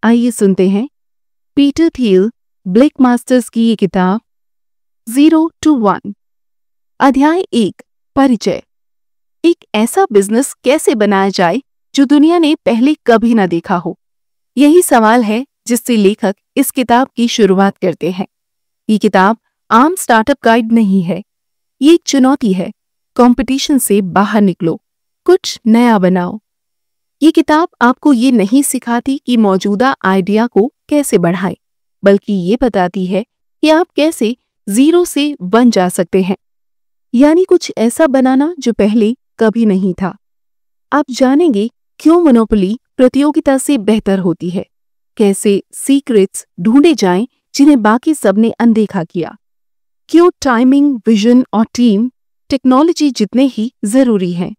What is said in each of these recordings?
आइए सुनते हैं पीटर थियल ब्लेकमास्टर्स की ये किताब 0 to 1। अध्याय 1, परिचय। एक ऐसा बिजनेस कैसे बनाया जाए जो दुनिया ने पहले कभी ना देखा हो, यही सवाल है जिससे लेखक इस किताब की शुरुआत करते हैं। ये किताब आम स्टार्टअप गाइड नहीं है, ये एक चुनौती है। कंपटीशन से बाहर निकलो, कुछ नया बनाओ। ये किताब आपको ये नहीं सिखाती कि मौजूदा आइडिया को कैसे बढ़ाएं, बल्कि ये बताती है कि आप कैसे 0 से 1 जा सकते हैं, यानी कुछ ऐसा बनाना जो पहले कभी नहीं था। आप जानेंगे क्यों मोनोपोली प्रतियोगिता से बेहतर होती है, कैसे सीक्रेट्स ढूंढे जाएं जिन्हें बाकी सबने अनदेखा किया, क्यों टाइमिंग, विजन और टीम टेक्नोलॉजी जितने ही जरूरी हैं।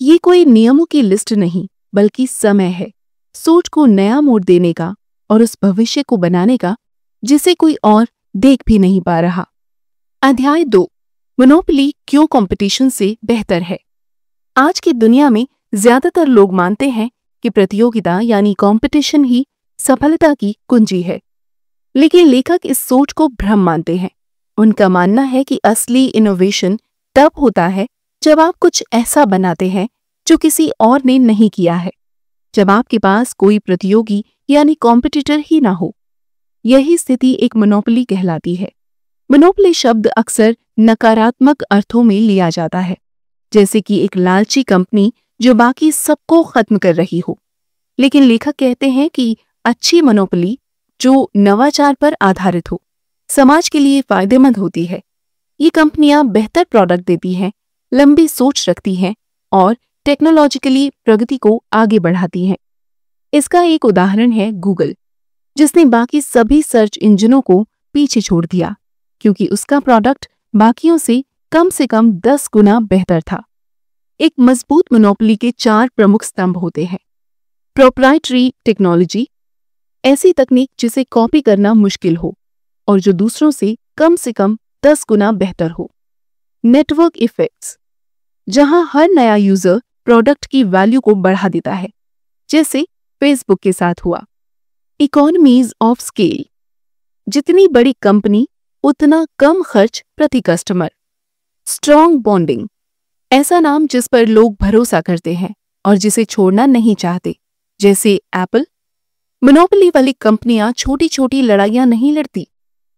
ये कोई नियमों की लिस्ट नहीं, बल्कि समय है सोच को नया मोड़ देने का और उस भविष्य को बनाने का जिसे कोई और देख भी नहीं पा रहा। अध्याय 2, मोनोपोली क्यों कंपटीशन से बेहतर है। आज की दुनिया में ज्यादातर लोग मानते हैं कि प्रतियोगिता यानी कंपटीशन ही सफलता की कुंजी है, लेकिन लेखक इस सोच को भ्रम मानते हैं। उनका मानना है कि असली इनोवेशन तब होता है जब आप कुछ ऐसा बनाते हैं जो किसी और ने नहीं किया है, जब आपके पास कोई प्रतियोगी यानी कॉम्पिटिटर ही ना हो। यही स्थिति एक मोनोपोली कहलाती है। मोनोपोली शब्द अक्सर नकारात्मक अर्थों में लिया जाता है, जैसे कि एक लालची कंपनी जो बाकी सबको खत्म कर रही हो। लेकिन लेखक कहते हैं कि अच्छी मोनोपोली जो नवाचार पर आधारित हो, समाज के लिए फायदेमंद होती है। ये कंपनियां बेहतर प्रोडक्ट देती हैं, लंबी सोच रखती हैं और टेक्नोलॉजिकली प्रगति को आगे बढ़ाती हैं। इसका एक उदाहरण है गूगल, जिसने बाकी सभी सर्च इंजनों को पीछे छोड़ दिया क्योंकि उसका प्रोडक्ट बाकियों से कम 10 गुना बेहतर था। एक मजबूत मोनोपोली के 4 प्रमुख स्तंभ होते हैं। प्रोप्राइटरी टेक्नोलॉजी, ऐसी तकनीक जिसे कॉपी करना मुश्किल हो और जो दूसरों से कम 10 गुना बेहतर हो। नेटवर्क इफेक्ट्स, जहां हर नया यूजर प्रोडक्ट की वैल्यू को बढ़ा देता है, जैसे फेसबुक के साथ हुआ। इकोनॉमीज ऑफ स्केल, जितनी बड़ी कंपनी उतना कम खर्च प्रति कस्टमर। स्ट्रॉन्ग बॉन्डिंग, ऐसा नाम जिस पर लोग भरोसा करते हैं और जिसे छोड़ना नहीं चाहते, जैसे एप्पल। मोनोपोली वाली कंपनियां छोटी छोटी लड़ाइयां नहीं लड़ती,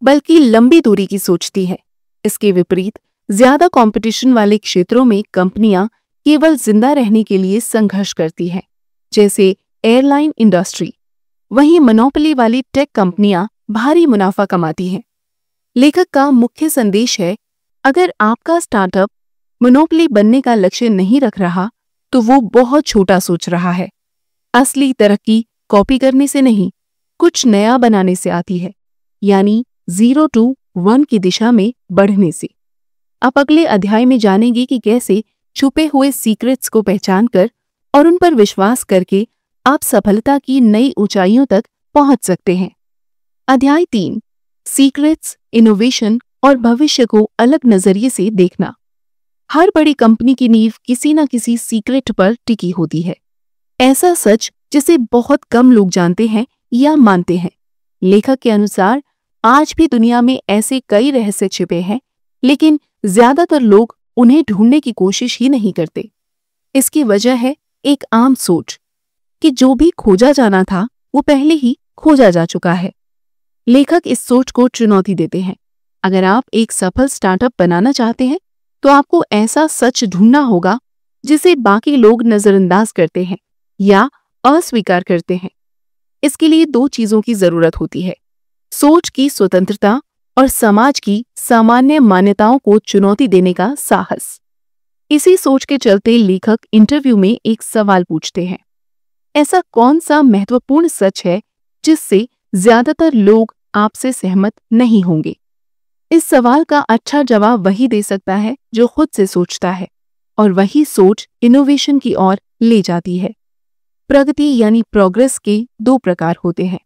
बल्कि लंबी दूरी की सोचती है। इसके विपरीत ज्यादा कंपटीशन वाले क्षेत्रों में कंपनियां केवल जिंदा रहने के लिए संघर्ष करती हैं, जैसे एयरलाइन इंडस्ट्री। वहीं मोनोपोली वाली टेक कंपनियां भारी मुनाफा कमाती हैं। लेखक का मुख्य संदेश है, अगर आपका स्टार्टअप मोनोपोली बनने का लक्ष्य नहीं रख रहा तो वो बहुत छोटा सोच रहा है। असली तरक्की कॉपी करने से नहीं, कुछ नया बनाने से आती है, यानी 0 to 1 की दिशा में बढ़ने से। आप अगले अध्याय में जानेंगे कि कैसे छुपे हुए सीक्रेट्स को पहचानकर और उन पर विश्वास करके आप सफलता की नई ऊंचाइयों तक पहुंच सकते हैं। अध्याय 3, सीक्रेट्स, इनोवेशन और भविष्य को अलग नजरिए से देखना। हर बड़ी कंपनी की नींव किसी न किसी सीक्रेट पर टिकी होती है, ऐसा सच जिसे बहुत कम लोग जानते हैं या मानते हैं। लेखक के अनुसार आज भी दुनिया में ऐसे कई रहस्य छिपे हैं, लेकिन ज्यादातर लोग उन्हें ढूंढने की कोशिश ही नहीं करते। इसकी वजह है एक आम सोच कि जो भी खोजा जाना था वो पहले ही खोजा जा चुका है। लेखक इस सोच को चुनौती देते हैं। अगर आप एक सफल स्टार्टअप बनाना चाहते हैं तो आपको ऐसा सच ढूंढना होगा जिसे बाकी लोग नजरअंदाज करते हैं या अस्वीकार करते हैं। इसके लिए 2 चीजों की जरूरत होती है, सोच की स्वतंत्रता और समाज की सामान्य मान्यताओं को चुनौती देने का साहस। इसी सोच के चलते लेखक इंटरव्यू में एक सवाल पूछते हैं, ऐसा कौन सा महत्वपूर्ण सच है जिससे ज्यादातर लोग आपसे सहमत नहीं होंगे। इस सवाल का अच्छा जवाब वही दे सकता है जो खुद से सोचता है, और वही सोच इनोवेशन की ओर ले जाती है। प्रगति यानी प्रोग्रेस के 2 प्रकार होते हैं।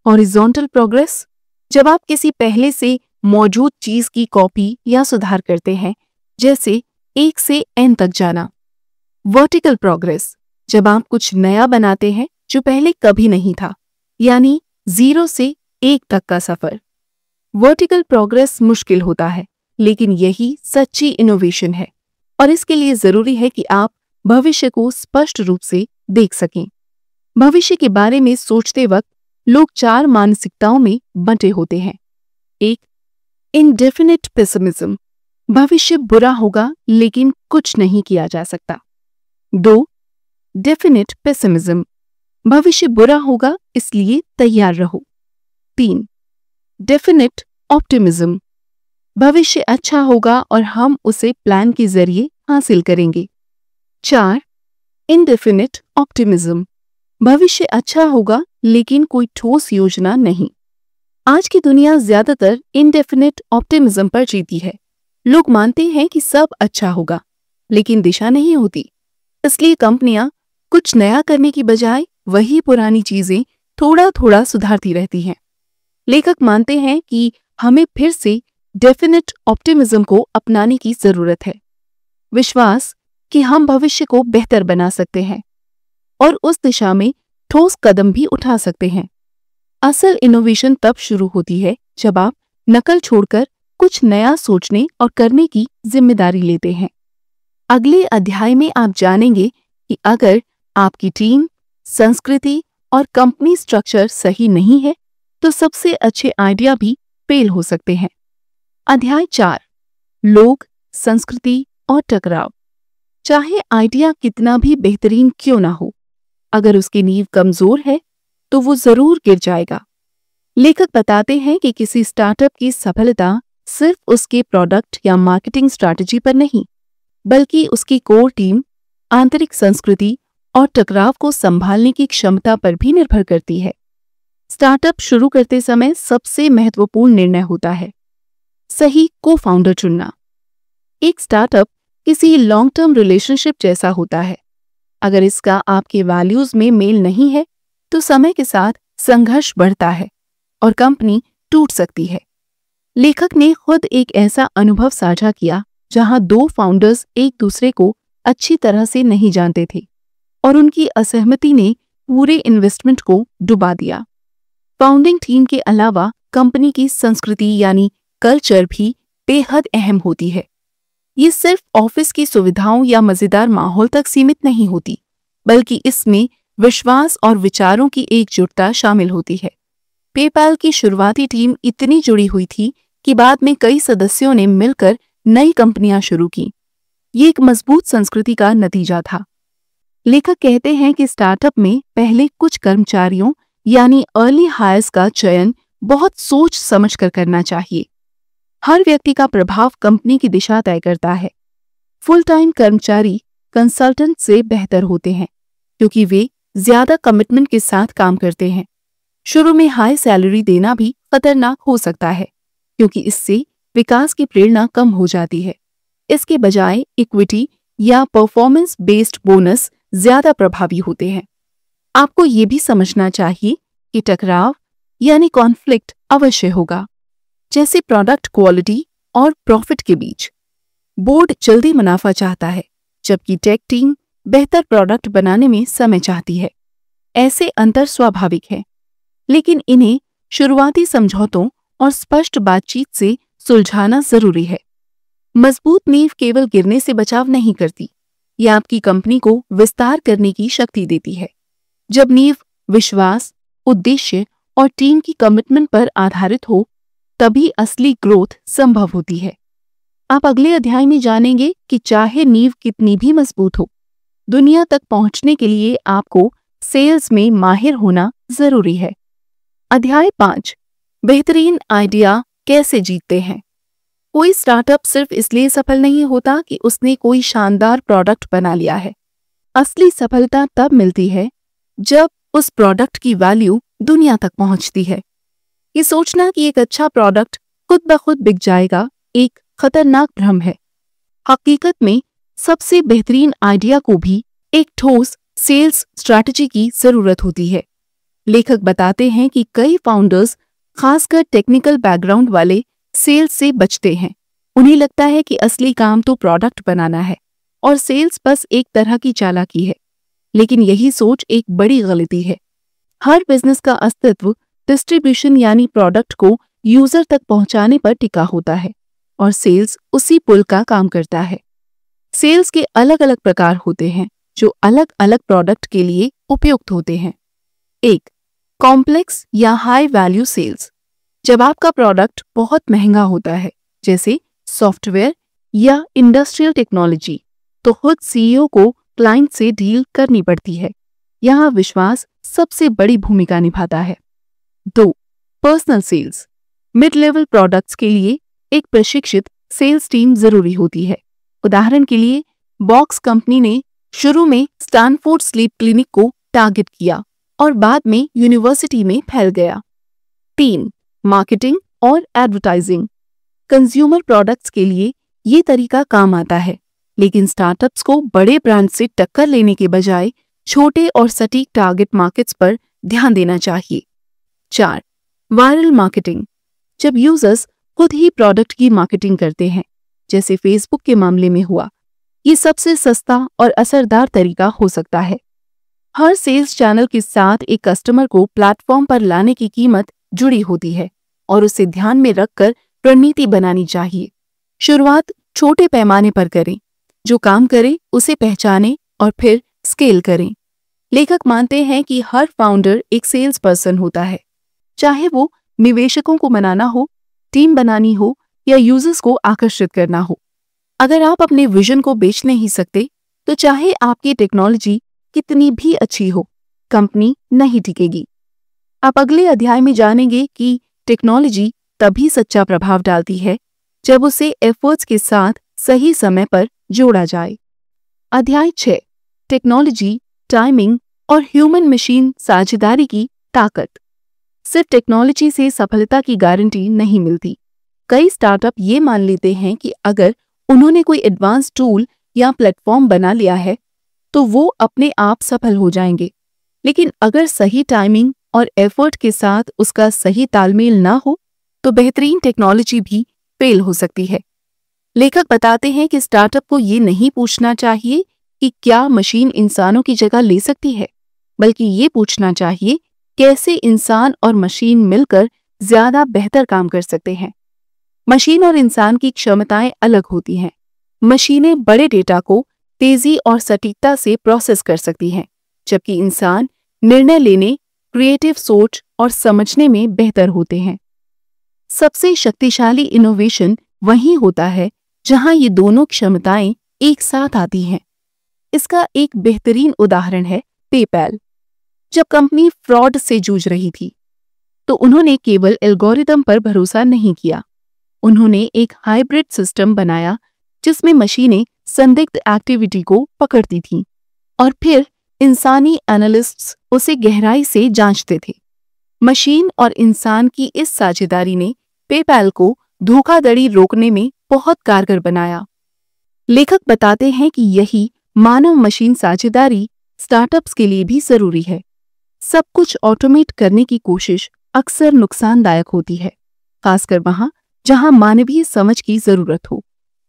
हॉरिजॉन्टल प्रोग्रेस, जब आप किसी पहले से मौजूद चीज की कॉपी या सुधार करते हैं, जैसे 1 से n तक जाना। वर्टिकल प्रोग्रेस, जब आप कुछ नया बनाते हैं जो पहले कभी नहीं था, यानी 0 से 1 तक का सफर। वर्टिकल प्रोग्रेस मुश्किल होता है, लेकिन यही सच्ची इनोवेशन है और इसके लिए जरूरी है कि आप भविष्य को स्पष्ट रूप से देख सकें। भविष्य के बारे में सोचते वक्त लोग 4 मानसिकताओं में बंटे होते हैं। 1. इंडेफिनिट पेसिमिज्म, भविष्य बुरा होगा लेकिन कुछ नहीं किया जा सकता। 2. डेफिनिट पेसिमिज्म, भविष्य बुरा होगा इसलिए तैयार रहो। 3. डेफिनिट ऑप्टिमिज्म, भविष्य अच्छा होगा और हम उसे प्लान के जरिए हासिल करेंगे। 4. इंडेफिनिट ऑप्टिमिज्म, भविष्य अच्छा होगा लेकिन कोई ठोस योजना नहीं। आज की दुनिया ज्यादातर इंडेफिनिट ऑप्टिमिज्म पर जीती है। लोग मानते हैं कि सब अच्छा होगा, लेकिन दिशा नहीं होती। इसलिए कंपनियां कुछ नया करने की बजाय वही पुरानी चीजें थोड़ा थोड़ा सुधारती रहती हैं। लेखक मानते हैं कि हमें फिर से डेफिनिट ऑप्टिमिज्म को अपनाने की जरूरत है। विश्वास कि हम भविष्य को बेहतर बना सकते हैं और उस दिशा में ठोस कदम भी उठा सकते हैं। असल इनोवेशन तब शुरू होती है जब आप नकल छोड़कर कुछ नया सोचने और करने की जिम्मेदारी लेते हैं। अगले अध्याय में आप जानेंगे कि अगर आपकी टीम, संस्कृति और कंपनी स्ट्रक्चर सही नहीं है तो सबसे अच्छे आइडिया भी फेल हो सकते हैं। अध्याय 4, लोग, संस्कृति और टकराव। चाहे आइडिया कितना भी बेहतरीन क्यों ना हो, अगर उसकी नींव कमजोर है तो वो जरूर गिर जाएगा। लेखक बताते हैं कि किसी स्टार्टअप की सफलता सिर्फ उसके प्रोडक्ट या मार्केटिंग स्ट्रैटेजी पर नहीं, बल्कि उसकी कोर टीम, आंतरिक संस्कृति और टकराव को संभालने की क्षमता पर भी निर्भर करती है। स्टार्टअप शुरू करते समय सबसे महत्वपूर्ण निर्णय होता है सही को फाउंडर चुनना। एक स्टार्टअप किसी लॉन्ग टर्म रिलेशनशिप जैसा होता है। अगर इसका आपके वैल्यूज में मेल नहीं है तो समय के साथ संघर्ष बढ़ता है और कंपनी टूट सकती है। लेखक ने खुद एक ऐसा अनुभव साझा किया जहां 2 फाउंडर्स एक दूसरे को अच्छी तरह से नहीं जानते थे और उनकी असहमति ने पूरे इन्वेस्टमेंट को डुबा दिया। फाउंडिंग टीम के अलावा कंपनी की संस्कृति यानी कल्चर भी बेहद अहम होती है। ये सिर्फ ऑफिस की सुविधाओं या मजेदार माहौल तक सीमित नहीं होती, बल्कि इसमें विश्वास और विचारों की एकजुटता शामिल होती है। पेपैल की शुरुआती टीम इतनी जुड़ी हुई थी कि बाद में कई सदस्यों ने मिलकर नई कंपनियां शुरू की। ये एक मजबूत संस्कृति का नतीजा था। लेखक कहते हैं कि स्टार्टअप में पहले कुछ कर्मचारियों यानी अर्ली हायर्स का चयन बहुत सोच समझकर करना चाहिए। हर व्यक्ति का प्रभाव कंपनी की दिशा तय करता है। फुल टाइम कर्मचारी कंसल्टेंट से बेहतर होते हैं क्योंकि वे ज्यादा कमिटमेंट के साथ काम करते हैं। शुरू में हाई सैलरी देना भी खतरनाक हो सकता है क्योंकि इससे विकास की प्रेरणा कम हो जाती है। इसके बजाय इक्विटी या परफॉर्मेंस बेस्ड बोनस ज्यादा प्रभावी होते हैं। आपको ये भी समझना चाहिए कि टकराव यानी कॉन्फ्लिक्ट अवश्य होगा, जैसे प्रोडक्ट क्वालिटी और प्रॉफिट के बीच। बोर्ड जल्दी मुनाफा चाहता है जबकि टेक टीम बेहतर प्रोडक्ट बनाने में समय चाहती है। ऐसे अंतर स्वाभाविक है, लेकिन इन्हें शुरुआती समझौतों और स्पष्ट बातचीत से सुलझाना जरूरी है। मजबूत नींव केवल गिरने से बचाव नहीं करती, यह आपकी कंपनी को विस्तार करने की शक्ति देती है। जब नींव विश्वास, उद्देश्य और टीम की कमिटमेंट पर आधारित हो, तभी असली ग्रोथ संभव होती है। आप अगले अध्याय में जानेंगे कि चाहे नींव कितनी भी मजबूत हो, दुनिया तक पहुंचने के लिए आपको सेल्स में माहिर होना जरूरी है। अध्याय 5, बेहतरीन आइडिया कैसे जीतते हैं। कोई स्टार्टअप सिर्फ इसलिए सफल नहीं होता कि उसने कोई शानदार प्रोडक्ट बना लिया है। असली सफलता तब मिलती है जब उस प्रोडक्ट की वैल्यू दुनिया तक पहुंचती है। ये सोचना कि एक अच्छा प्रोडक्ट खुद ब खुद बिक जाएगा एक खतरनाक भ्रम है। हकीकत में सबसे बेहतरीन आइडिया को भी एक ठोस सेल्स स्ट्रैटेजी की जरूरत होती है। लेखक बताते हैं कि कई फाउंडर्स, खासकर टेक्निकल बैकग्राउंड वाले, सेल्स से बचते हैं। उन्हें लगता है कि असली काम तो प्रोडक्ट बनाना है और सेल्स बस एक तरह की चालाकी है। लेकिन यही सोच एक बड़ी गलती है। हर बिजनेस का अस्तित्व डिस्ट्रीब्यूशन यानी प्रोडक्ट को यूजर तक पहुंचाने पर टिका होता है और सेल्स उसी पुल का काम करता है। सेल्स के अलग अलग प्रकार होते हैं जो अलग अलग प्रोडक्ट के लिए उपयुक्त होते हैं। एक, कॉम्प्लेक्स या हाई वैल्यू सेल्स। जब आपका प्रोडक्ट बहुत महंगा होता है जैसे सॉफ्टवेयर या इंडस्ट्रियल टेक्नोलॉजी, तो खुद सीईओ को क्लाइंट से डील करनी पड़ती है। यहाँ विश्वास सबसे बड़ी भूमिका निभाता है। 2, personal sales. Mid level products के लिए एक प्रशिक्षित सेल्स टीम जरूरी होती है। उदाहरण के लिए बॉक्स कंपनी ने शुरू में स्टैनफोर्ड स्लीप क्लिनिक को टारगेट किया और बाद में यूनिवर्सिटी में फैल गया। 3, मार्केटिंग और एडवर्टाइजिंग। कंज्यूमर प्रोडक्ट्स के लिए ये तरीका काम आता है, लेकिन स्टार्टअप्स को बड़े ब्रांड से टक्कर लेने के बजाय छोटे और सटीक टारगेट मार्केट्स पर ध्यान देना चाहिए। 4, वायरल मार्केटिंग। जब यूजर्स खुद ही प्रोडक्ट की मार्केटिंग करते हैं, जैसे फेसबुक के मामले में हुआ, ये सबसे सस्ता और असरदार तरीका हो सकता है। हर सेल्स चैनल के साथ एक कस्टमर को प्लेटफॉर्म पर लाने की कीमत जुड़ी होती है और उसे ध्यान में रखकर रणनीति बनानी चाहिए। शुरुआत छोटे पैमाने पर करें, जो काम करे उसे पहचानें और फिर स्केल करें। लेखक मानते हैं कि हर फाउंडर एक सेल्स पर्सन होता है, चाहे वो निवेशकों को मनाना हो, टीम बनानी हो या यूजर्स को आकर्षित करना हो। अगर आप अपने विजन को बेच नहीं सकते, तो चाहे आपकी टेक्नोलॉजी कितनी भी अच्छी हो, कंपनी नहीं टिकेगी। आप अगले अध्याय में जानेंगे कि टेक्नोलॉजी तभी सच्चा प्रभाव डालती है जब उसे एफर्ट्स के साथ सही समय पर जोड़ा जाए। अध्याय 6, टेक्नोलॉजी, टाइमिंग और ह्यूमन मशीन साझेदारी की ताकत। सिर्फ टेक्नोलॉजी से सफलता की गारंटी नहीं मिलती। कई स्टार्टअप ये मान लेते हैं कि अगर उन्होंने कोई एडवांस टूल या प्लेटफॉर्म बना लिया है तो वो अपने आप सफल हो जाएंगे, लेकिन अगर सही टाइमिंग और एफर्ट के साथ उसका सही तालमेल ना हो तो बेहतरीन टेक्नोलॉजी भी फेल हो सकती है। लेखक बताते हैं कि स्टार्टअप को ये नहीं पूछना चाहिए कि क्या मशीन इंसानों की जगह ले सकती है, बल्कि ये पूछना चाहिए कैसे इंसान और मशीन मिलकर ज्यादा बेहतर काम कर सकते हैं। मशीन और इंसान की क्षमताएं अलग होती हैं। मशीनें बड़े डेटा को तेजी और सटीकता से प्रोसेस कर सकती हैं, जबकि इंसान निर्णय लेने, क्रिएटिव सोच और समझने में बेहतर होते हैं। सबसे शक्तिशाली इनोवेशन वहीं होता है जहां ये दोनों क्षमताएं एक साथ आती हैं। इसका एक बेहतरीन उदाहरण है पेपैल। जब कंपनी फ्रॉड से जूझ रही थी, तो उन्होंने केवल एल्गोरिदम पर भरोसा नहीं किया। उन्होंने एक हाइब्रिड सिस्टम बनाया जिसमें मशीनें संदिग्ध एक्टिविटी को पकड़ती थीं और फिर इंसानी एनालिस्ट्स उसे गहराई से जांचते थे। मशीन और इंसान की इस साझेदारी ने पेपैल को धोखाधड़ी रोकने में बहुत कारगर बनाया। लेखक बताते हैं कि यही मानव मशीन साझेदारी स्टार्टअप्स के लिए भी जरूरी है। सब कुछ ऑटोमेट करने की कोशिश अक्सर नुकसानदायक होती है, खासकर वहां जहां मानवीय समझ की जरूरत हो,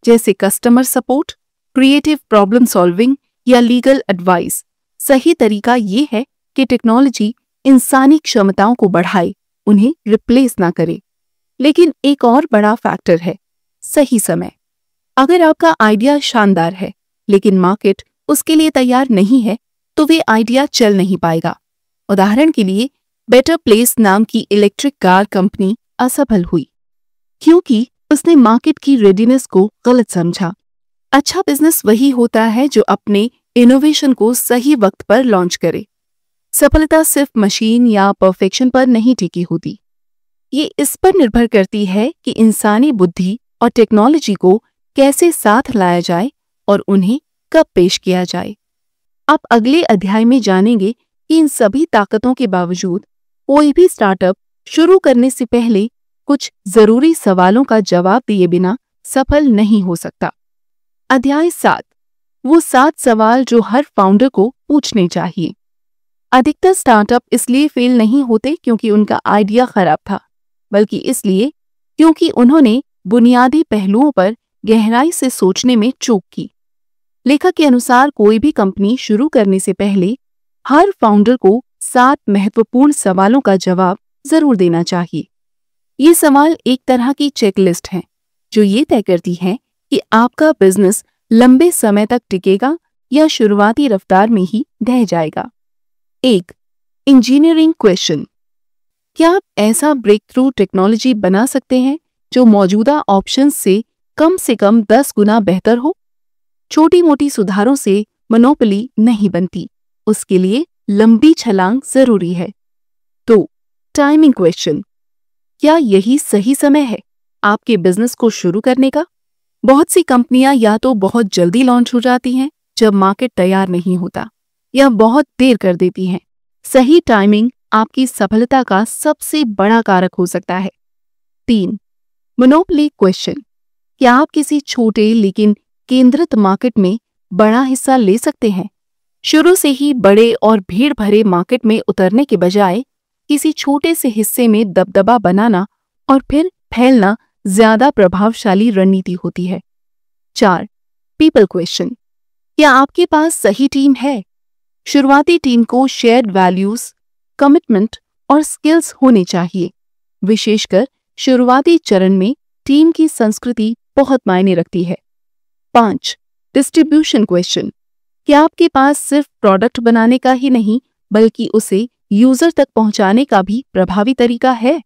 जैसे customer support, creative problem solving या लीगल एडवाइस। सही तरीका ये है कि टेक्नोलॉजी इंसानी क्षमताओं को बढ़ाए, उन्हें रिप्लेस ना करे। लेकिन एक और बड़ा फैक्टर है सही समय। अगर आपका आइडिया शानदार है लेकिन मार्केट उसके लिए तैयार नहीं है, तो वे आइडिया चल नहीं पाएगा। उदाहरण के लिए बेटर प्लेस नाम की इलेक्ट्रिक कार कंपनी असफल हुई क्योंकि उसने मार्केट की रेडीनेस को गलत समझा। अच्छा बिजनेस वही होता है जो अपने इनोवेशन को सही वक्त पर लॉन्च करे। सफलता सिर्फ मशीन या परफेक्शन पर नहीं टिकी होती, ये इस पर निर्भर करती है कि इंसानी बुद्धि और टेक्नोलॉजी को कैसे साथ लाया जाए और उन्हें कब पेश किया जाए। आप अगले अध्याय में जानेंगे कि इन सभी ताकतों के बावजूद कोई भी स्टार्टअप शुरू करने से पहले कुछ जरूरी सवालों का जवाब दिए बिना सफल नहीं हो सकता। अध्याय 7, वो 7 सवाल जो हर फाउंडर को पूछने चाहिए। अधिकतर स्टार्टअप इसलिए फेल नहीं होते क्योंकि उनका आइडिया खराब था, बल्कि इसलिए क्योंकि उन्होंने बुनियादी पहलुओं पर गहराई से सोचने में चूक की। लेखक के अनुसार कोई भी कंपनी शुरू करने से पहले हर फाउंडर को 7 महत्वपूर्ण सवालों का जवाब जरूर देना चाहिए। ये सवाल एक तरह की चेकलिस्ट है जो ये तय करती है कि आपका बिजनेस लंबे समय तक टिकेगा या शुरुआती रफ्तार में ही ढह जाएगा। 1. Engineering question. क्या आप ऐसा ब्रेक थ्रू टेक्नोलॉजी बना सकते हैं जो मौजूदा ऑप्शंस से कम 10 गुना बेहतर हो? छोटी मोटी सुधारों से मोनोपोली नहीं बनती, उसके लिए लंबी छलांग जरूरी है। तो टाइमिंग क्वेश्चन। क्या यही सही समय है आपके बिजनेस को शुरू करने का? बहुत सी कंपनियां या तो बहुत जल्दी लॉन्च हो जाती हैं जब मार्केट तैयार नहीं होता, या बहुत देर कर देती हैं। सही टाइमिंग आपकी सफलता का सबसे बड़ा कारक हो सकता है। 3. Monopoly question. क्या आप किसी छोटे लेकिन केंद्रित मार्केट में बड़ा हिस्सा ले सकते हैं? शुरू से ही बड़े और भीड़ भरे मार्केट में उतरने के बजाय किसी छोटे से हिस्से में दबदबा बनाना और फिर फैलना ज्यादा प्रभावशाली रणनीति होती है। 4. People question. क्या आपके पास सही टीम है? शुरुआती टीम को शेयर्ड वैल्यूज, कमिटमेंट और स्किल्स होने चाहिए। विशेषकर शुरुआती चरण में टीम की संस्कृति बहुत मायने रखती है। 5. Distribution question. क्या आपके पास सिर्फ प्रोडक्ट बनाने का ही नहीं बल्कि उसे यूजर तक पहुंचाने का भी प्रभावी तरीका है?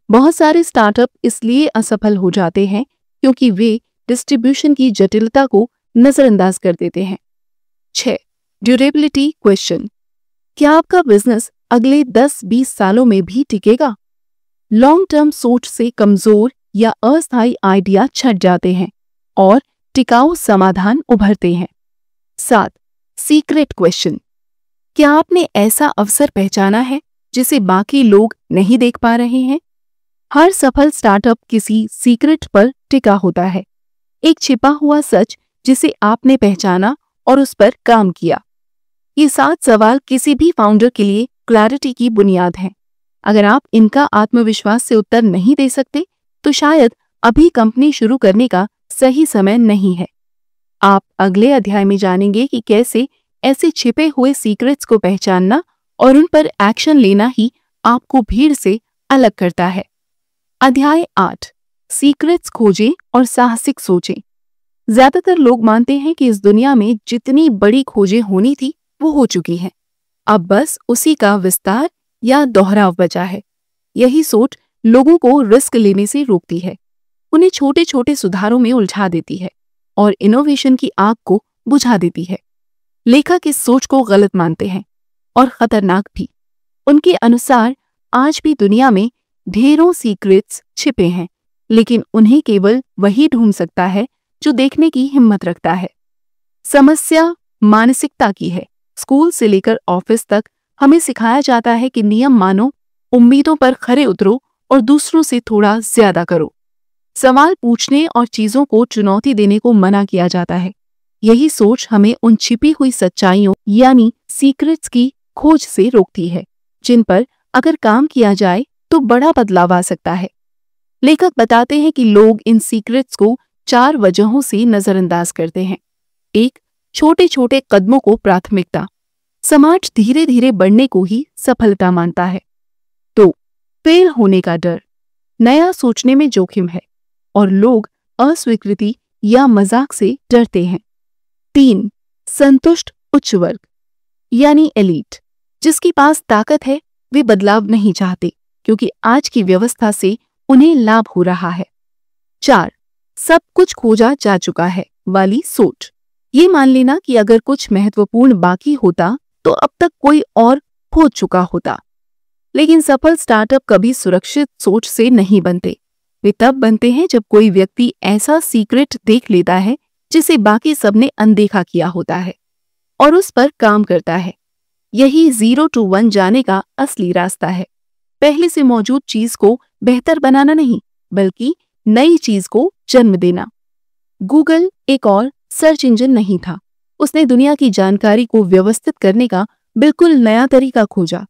बहुत सारे स्टार्टअप इसलिए असफल हो जाते हैं क्योंकि वे डिस्ट्रीब्यूशन की जटिलता को नजरअंदाज कर देते हैं। 6. Durability question. क्या आपका बिजनेस अगले 10-20 सालों में भी टिकेगा? लॉन्ग टर्म सोच से कमजोर या अस्थायी आइडिया छट जाते हैं और टिकाऊ समाधान उभरते हैं। 7. Secret question. क्या आपने ऐसा अवसर पहचाना है जिसे बाकी लोग नहीं देख पा रहे हैं? हर सफल स्टार्टअप किसी सीक्रेट पर टिका होता है, एक छिपा हुआ सच जिसे आपने पहचाना और उस पर काम किया। ये 7 सवाल किसी भी फाउंडर के लिए क्लैरिटी की बुनियाद हैं। अगर आप इनका आत्मविश्वास से उत्तर नहीं दे सकते तो शायद अभी कंपनी शुरू करने का सही समय नहीं है। आप अगले अध्याय में जानेंगे कि कैसे ऐसे छिपे हुए सीक्रेट्स को पहचानना और उन पर एक्शन लेना ही आपको भीड़ से अलग करता है। अध्याय 8, सीक्रेट्स खोजें और साहसिक सोचें। ज्यादातर लोग मानते हैं कि इस दुनिया में जितनी बड़ी खोजें होनी थी वो हो चुकी हैं, अब बस उसी का विस्तार या दोहराव बचा है। यही सोच लोगों को रिस्क लेने से रोकती है, उन्हें छोटे छोटे सुधारों में उलझा देती है और इनोवेशन की आग को बुझा देती है। लेखक इस सोच को गलत मानते हैं और खतरनाक भी। उनके अनुसार आज भी दुनिया में ढेरों सीक्रेट्स छिपे हैं, लेकिन उन्हें केवल वही ढूंढ सकता है जो देखने की हिम्मत रखता है। समस्या मानसिकता की है। स्कूल से लेकर ऑफिस तक हमें सिखाया जाता है कि नियम मानो, उम्मीदों पर खरे उतरो और दूसरों से थोड़ा ज्यादा करो। सवाल पूछने और चीजों को चुनौती देने को मना किया जाता है। यही सोच हमें उन छिपी हुई सच्चाइयों यानी सीक्रेट्स की खोज से रोकती है, जिन पर अगर काम किया जाए तो बड़ा बदलाव आ सकता है। लेखक बताते हैं कि लोग इन सीक्रेट्स को 4 वजहों से नजरअंदाज करते हैं। 1. छोटे छोटे कदमों को प्राथमिकता। समाज धीरे धीरे बढ़ने को ही सफलता मानता है। 2. फेल होने का डर। नया सोचने में जोखिम है और लोग अस्वीकृति या मजाक से डरते हैं। 3. संतुष्ट उच्च वर्ग यानी एलीट, जिसके पास ताकत है वे बदलाव नहीं चाहते क्योंकि आज की व्यवस्था से उन्हें लाभ हो रहा है। 4. सब कुछ खोजा जा चुका है वाली सोच। ये मान लेना कि अगर कुछ महत्वपूर्ण बाकी होता तो अब तक कोई और खोज चुका होता। लेकिन सफल स्टार्टअप कभी सुरक्षित सोच से नहीं बनते। वे तब बनते हैं जब कोई व्यक्ति ऐसा सीक्रेट देख लेता है जिसे बाकी सबने अनदेखा किया होता है और उस पर काम करता है। यही 0 to 1 जाने का असली रास्ता है। पहले से मौजूद चीज को बेहतर बनाना नहीं, बल्कि नई चीज को जन्म देना। गूगल एक और सर्च इंजन नहीं था, उसने दुनिया की जानकारी को व्यवस्थित करने का बिल्कुल नया तरीका खोजा।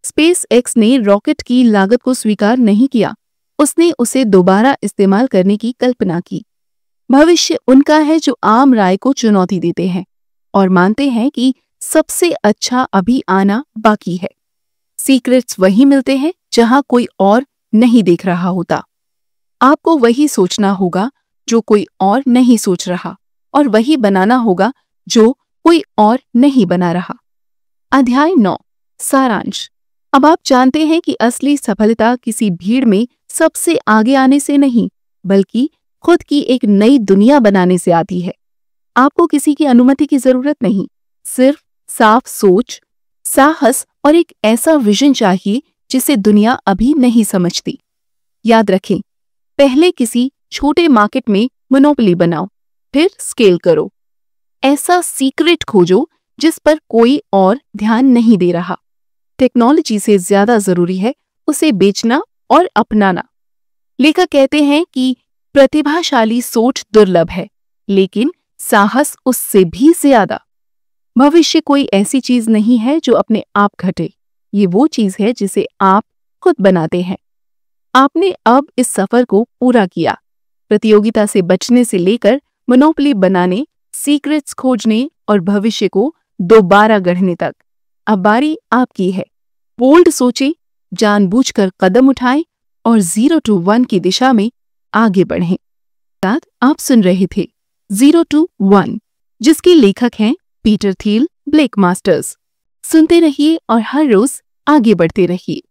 स्पेस एक्स ने रॉकेट की लागत को स्वीकार नहीं किया, उसने उसे दोबारा इस्तेमाल करने की कल्पना की। भविष्य उनका है जो आम राय को चुनौती देते हैं और मानते हैं कि सबसे अच्छा अभी आना बाकी है। सीक्रेट्स वही मिलते हैं जहां कोई और नहीं देख रहा होता। आपको वही सोचना होगा जो कोई और नहीं सोच रहा, और वही बनाना होगा जो कोई और नहीं बना रहा। अध्याय 9, सारांश। अब आप जानते हैं कि असली सफलता किसी भीड़ में सबसे आगे आने से नहीं, बल्कि खुद की एक नई दुनिया बनाने से आती है। आपको किसी की अनुमति की जरूरत नहीं, सिर्फ साफ सोच, साहस और एक ऐसा विजन चाहिए जिसे दुनिया अभी नहीं समझती। याद रखें, पहले किसी छोटे मार्केट में मोनोपोली बनाओ, फिर स्केल करो। ऐसा सीक्रेट खोजो जिस पर कोई और ध्यान नहीं दे रहा। टेक्नोलॉजी से ज्यादा जरूरी है उसे बेचना और अपनाना। लेखक कहते हैं कि प्रतिभाशाली सोच दुर्लभ है, लेकिन साहस उससे भी ज्यादा। भविष्य कोई ऐसी चीज नहीं है जो अपने आप घटे, ये वो चीज है जिसे आप खुद बनाते हैं। आपने अब इस सफर को पूरा किया, प्रतियोगिता से बचने से लेकर मोनोपोली बनाने, सीक्रेट्स खोजने और भविष्य को दोबारा गढ़ने तक। अब बारी आपकी है। बोल्ड सोचें, जानबूझकर कदम उठाएं और 0 to 1 की दिशा में आगे बढ़ें। आप सुन रहे थे 0 to 1, जिसके लेखक हैं पीटर थियल, ब्लेक मास्टर्स। सुनते रहिए और हर रोज आगे बढ़ते रहिए।